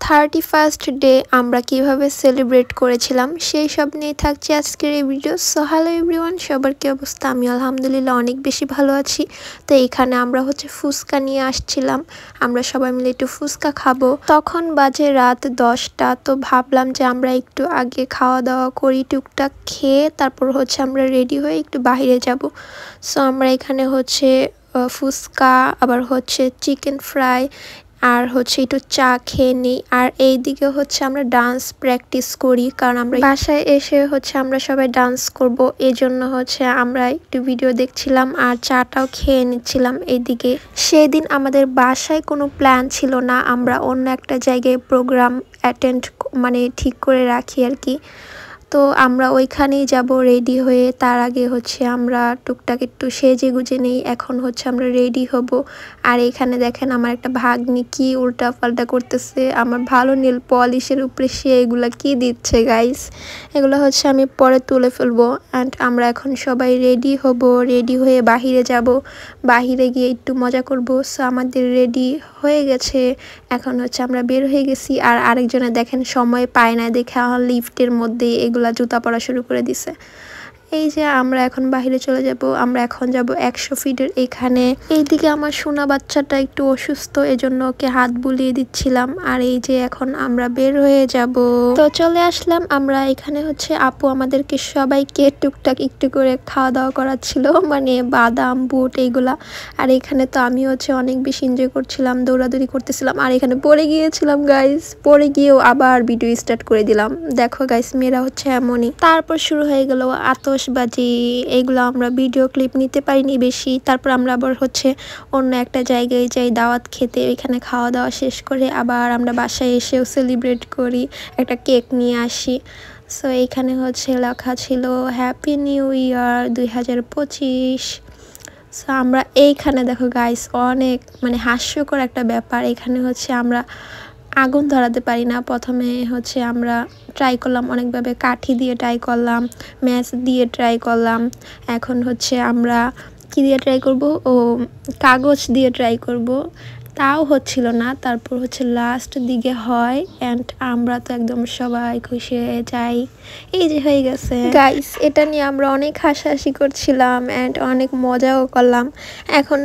31st day আমরা কিভাবে celebrate করেছিলাম সেই সব নিয়ে থাকছে আজকের এই ভিডিও। সো হ্যালো এভরিওয়ান, সবার কি অবস্থা? আমি আলহামদুলিল্লাহ অনেক বেশি ভালো আছি। তো এখানে আমরা ফুচকা নিয়ে আসছিলাম, আমরা সবাই মিলে একটু ফুচকা খাবো। তখন বাজে রাত 10টা। তো ভাবলাম যে আমরা একটু আগে খাওয়া দাওয়া করি, টুকটাক খেয়ে তারপর আমরা রেডি হয়ে একটু বাইরে যাব। সো আমরা এখানে ফুচকা, আবার চিকেন ফ্রাই আর একটু চা খেয়ে নিই। আর এইদিকে আমরা ডান্স প্র্যাকটিস করি, কারণ আমরা বাসায় এসে আমরা সবাই ডান্স করব। এই জন্য আমরা একটু ভিডিও দেখছিলাম আর চাটাও খেয়ে নিচ্ছিলাম এইদিকে। সেই দিন আমাদের বাসায় কোনো প্ল্যান ছিল না, আমরা অন্য একটা জায়গায় প্রোগ্রাম অ্যাটেন্ড ঠিক করে রাখি আর কি। তো আমরা ওইখানেই যাব রেডি হয়ে। তার আগে আমরা টুকটাক একটু সেজে গুজে নেই। এখন আমরা রেডি হব। আর এখানে দেখেন আমার একটা ভাগ্নি কি উল্টা পাল্টা করতেছে, আমার ভালো নেল পলিশের উপরে সে এগুলা কি দিচ্ছে গাইস। এগুলো আমি পরে তুলে ফেলবো। অ্যান্ড আমরা এখন সবাই রেডি হব, রেডি হয়ে বাহিরে যাব, বাহিরে গিয়ে একটু মজা করব। সো আমাদের রেডি হয়ে গেছে, এখন আমরা বের হয়ে গেছি। আর আরেকজনে দেখেন সময় পায় না দেখে লিফটের মধ্যে এগুলা জুতা পরা শুরু করে দিছে। এই যে আমরা এখন বাহিরে চলে যাব, আমরা এখন যাব 100 ফিটের এখানে। এইদিকে আমার সোনা বাচ্চাটা একটু অসুস্থ, এজন্য ওকে হাত বুলিয়ে দিচ্ছিলাম। আর এই যে এখন আমরা বের হয়ে যাব। তো চলে আসলাম আমরা এখানে। আপু আমাদেরকে সবাইকে টুকটাক একটু করে খাওয়া দাওয়া করাচ্ছিল, বাদাম বুট এইগুলা। আর এখানে তো আমি অনেক বেশি এনজয় করছিলাম, দৌড়াদৌড়ি করতেছিলাম। আর এখানে পড়ে গিয়েছিলাম গাইস, পড়ে গিয়েও আবার ভিডিও স্টার্ট করে দিলাম। দেখো গাইস, মেয়েরা এমনই। তারপর শুরু হয়ে গেল আতশবাজি, এইগুলো আমরা ভিডিও ক্লিপ নিতে পারিনি বেশি। তারপর আমরা আবার অন্য একটা জায়গায় যাই দাওয়াত খেতে, ওইখানে খাওয়া দাওয়া শেষ করে আবার আমরা বাসায় এসেও সেলিব্রেট করি, একটা কেক নিয়ে আসি। সো এইখানে লেখা ছিল হ্যাপি নিউ ইয়ার 2025। সো আমরা এইখানে দেখো গাইস অনেক হাস্যকর একটা ব্যাপার। এখানে আমরা আগুন ধরাতে পারি না। প্রথমে আমরা ট্রাই করলাম অনেকভাবে, কাঠি দিয়ে ট্রাই করলাম, ম্যাচ দিয়ে ট্রাই করলাম। এখন আমরা কি দিয়ে ট্রাই করব? কাগজ দিয়ে ট্রাই করব, তাও হচ্ছিল না। তারপর লাস্ট দিকে হয়, অ্যান্ড আমরা তো একদম সবাই খুশি হয়ে যাই। এই যে হয়ে গেছে গাইস, এটা নিয়ে আমরা অনেক হাসাহাসি করছিলাম অ্যান্ড অনেক মজাও করলাম। এখন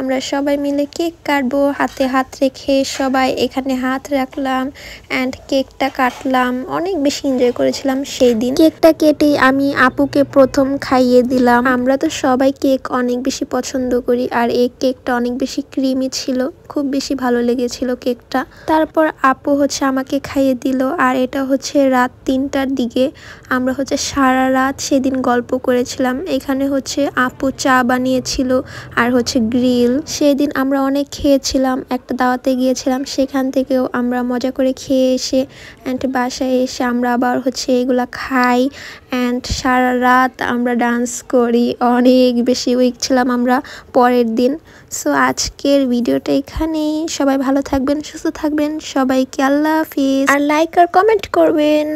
আমরা সবাই মিলে কেক কাটবো, হাতে হাত রেখে সবাই এখানে হাত রাখলাম অ্যান্ড কেকটা কাটলাম। অনেক বেশি এনজয় করেছিলাম সেই দিন। কেকটা কেটে আমি আপুকে প্রথম খাইয়ে দিলাম। আমরা তো সবাই কেক অনেক বেশি পছন্দ করি, আর এই কেকটা অনেক বেশি ক্রিমি ছিল, খুব বেশি ভালো লেগেছিল কেকটা। তারপর আপু আমাকে খাইয়ে দিল। আর এটা রাত 3টার দিকে। আমরা সারা রাত সেদিন গল্প করেছিলাম। এখানে আপু চা বানিয়েছিল আর গ্রিল। সেদিন আমরা অনেক খেয়েছিলাম, একটা দাওয়াতে গিয়েছিলাম, সেখান থেকেও আমরা মজা করে খেয়ে এসে অ্যান্ড বাসায় এসে আমরা আবার এগুলা খাই অ্যান্ড সারা রাত আমরা ডান্স করি। অনেক বেশি উইক ছিলাম আমরা পরের দিন। সো আজকের ভিডিওটা এখানেই। সবাই ভালো থাকবেন, সুস্থ থাকবেন, সবাইকে আল্লাহ হাফিজ। আর লাইক আর কমেন্ট করবেন।